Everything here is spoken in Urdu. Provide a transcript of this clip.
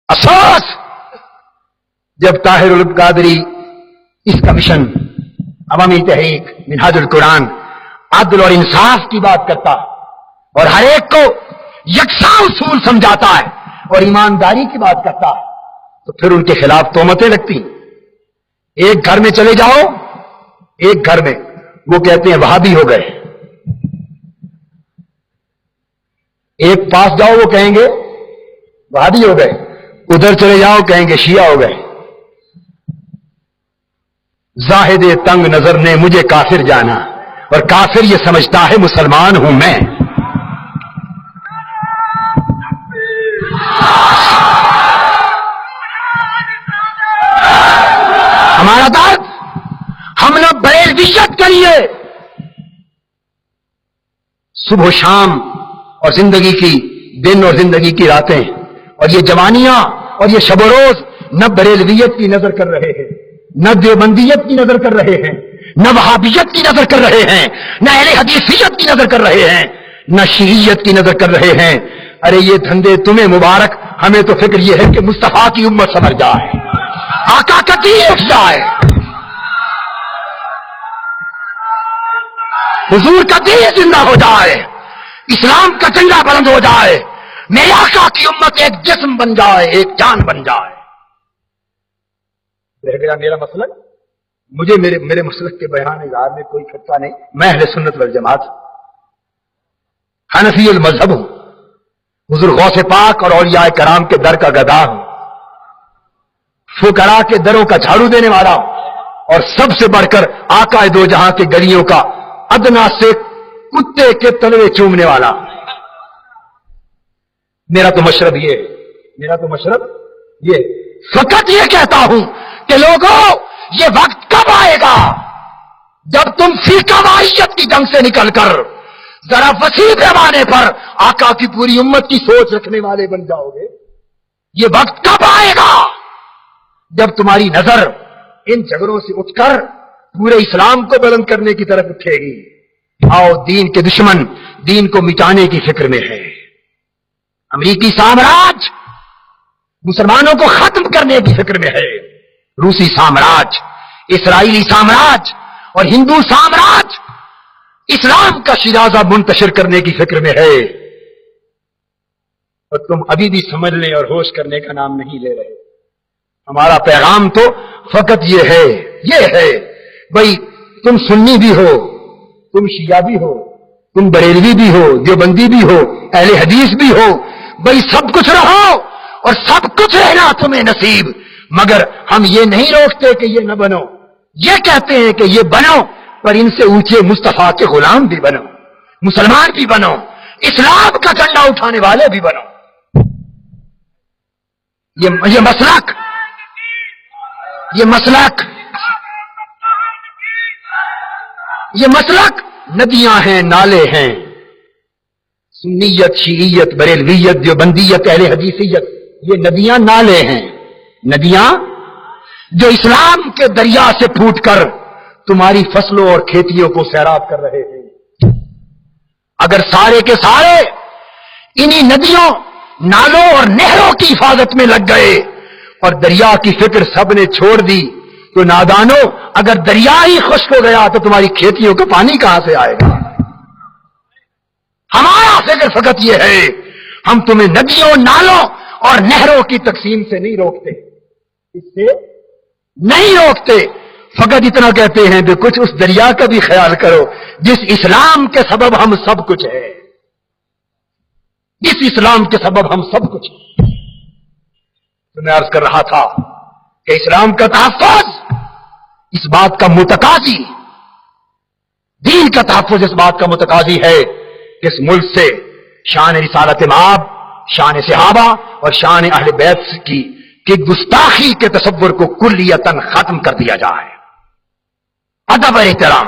افسوس جب طاہر القادری اس کمیشن عوامی تحریک منہاج القرآن عدل اور انصاف کی بات کرتا اور ہر ایک کو یکساں اصول سمجھاتا ہے اور ایمانداری کی بات کرتا ہے تو پھر ان کے خلاف تہمتیں لگتی ہیں۔ ایک گھر میں چلے جاؤ، ایک گھر میں وہ کہتے ہیں وہابی ہو گئے، ایک پاس جاؤ وہ کہیں گے وہابی ہو گئے، ادھر چلے جاؤ کہیں گے شیعہ ہو گئے۔ زاہد تنگ نظر نے مجھے کافر جانا اور کافر یہ سمجھتا ہے مسلمان ہوں میں۔ ہمارا درد ہم نے بریلویت کریے صبح و شام اور زندگی کی دن اور زندگی کی راتیں، اور یہ جوانیاں اور یہ شب و روز نہ بریلویت کی نظر کر رہے ہیں، نہ دیوبندیت کی نظر کر رہے ہیں، نہ وہابیت کی نظر کر رہے ہیں، نہ اہل حدیثیت کی نظر کر رہے ہیں، نہ شیعیت کی نظر کر رہے ہیں۔ ارے یہ دھندے تمہیں مبارک، ہمیں تو فکر یہ ہے کہ مصطفیٰ کی امت سمجھ جائے، آقا کا دین اٹھ جائے، حضور کا دین زندہ ہو جائے، اسلام کا جھنڈا بلند ہو جائے، میرے آقا کی امت ایک جسم بن جائے، ایک جان بن جائے۔ رہ گیا میرا مسلک، مجھے میرے مسلک کے بیان اظہار میں کوئی خطہ نہیں۔ میں اہل سنت والجماعت حنفی المذہب ہوں، حضور غوث پاک اور اولیاء کرام کے در کا گدا ہوں، فقراء کے دروں کا جھاڑو دینے والا ہوں، اور سب سے بڑھ کر آقا دو جہاں کے گلیوں کا ادنا سے کتے کے تلوے چومنے والا۔ میرا تو مشرب یہ فقط یہ کہتا ہوں کہ لوگوں یہ وقت کب آئے گا جب تم فرقہ واریت کی جنگ سے نکل کر ذرا وسیع پیمانے پر آقا کی پوری امت کی سوچ رکھنے والے بن جاؤ گے؟ یہ وقت کب آئے گا جب تمہاری نظر ان جھگڑوں سے اٹھ کر پورے اسلام کو بلند کرنے کی طرف اٹھے گی؟ آؤ، دین کے دشمن دین کو مٹانے کی فکر میں ہے، امریکی سامراج مسلمانوں کو ختم کرنے کی فکر میں ہے، روسی سامراج، اسرائیلی سامراج اور ہندو سامراج اسلام کا شیرازہ منتشر کرنے کی فکر میں ہے، اور تم ابھی بھی سمجھنے اور ہوش کرنے کا نام نہیں لے رہے۔ ہمارا پیغام تو فقط یہ ہے بھئی، تم سنی بھی ہو، تم شیعہ بھی ہو، تم بریلوی بھی ہو، دیوبندی بھی ہو، اہل حدیث بھی ہو، بھئی سب کچھ رہو اور سب کچھ رہنا تمہیں نصیب، مگر ہم یہ نہیں روکتے کہ یہ نہ بنو، یہ کہتے ہیں کہ یہ بنو، پر ان سے اونچے مصطفیٰ کے غلام بھی بنو، مسلمان بھی بنو، اسلام کا جھنڈا اٹھانے والے بھی بنو۔ یہ مسلک ندیاں ہیں، نالے ہیں، سنیت، شیعیت، بریلویت، دیوبندیت، اہل حدیثیت، یہ ندیاں نالے ہیں، ندیاں جو اسلام کے دریا سے پھوٹ کر تمہاری فصلوں اور کھیتیوں کو سیراب کر رہے ہیں۔ اگر سارے کے سارے انہی ندیوں، نالوں اور نہروں کی حفاظت میں لگ گئے اور دریا کی فکر سب نے چھوڑ دی تو نادانو، اگر دریا ہی خشک ہو گیا تو تمہاری کھیتیوں کا پانی کہاں سے آئے گا؟ ہمارا فکر فقط یہ ہے، ہم تمہیں ندیوں، نالوں اور نہروں کی تقسیم سے نہیں روکتے، اس سے نہیں روکتے، فقط اتنا کہتے ہیں کہ کچھ اس دریا کا بھی خیال کرو جس اسلام کے سبب ہم سب کچھ ہے، جس اسلام کے سبب ہم سب کچھ ہیں۔ تو میں عرض کر رہا تھا کہ اسلام کا تحفظ اس بات کا متقاضی، دین کا تحفظ اس بات کا متقاضی ہے کہ اس ملک سے شان رسالت مآب، شان صحابہ اور شان اہل بیت کی گستاخی کے تصور کو کلیتاً ختم کر دیا جائے۔ ادب و احترام۔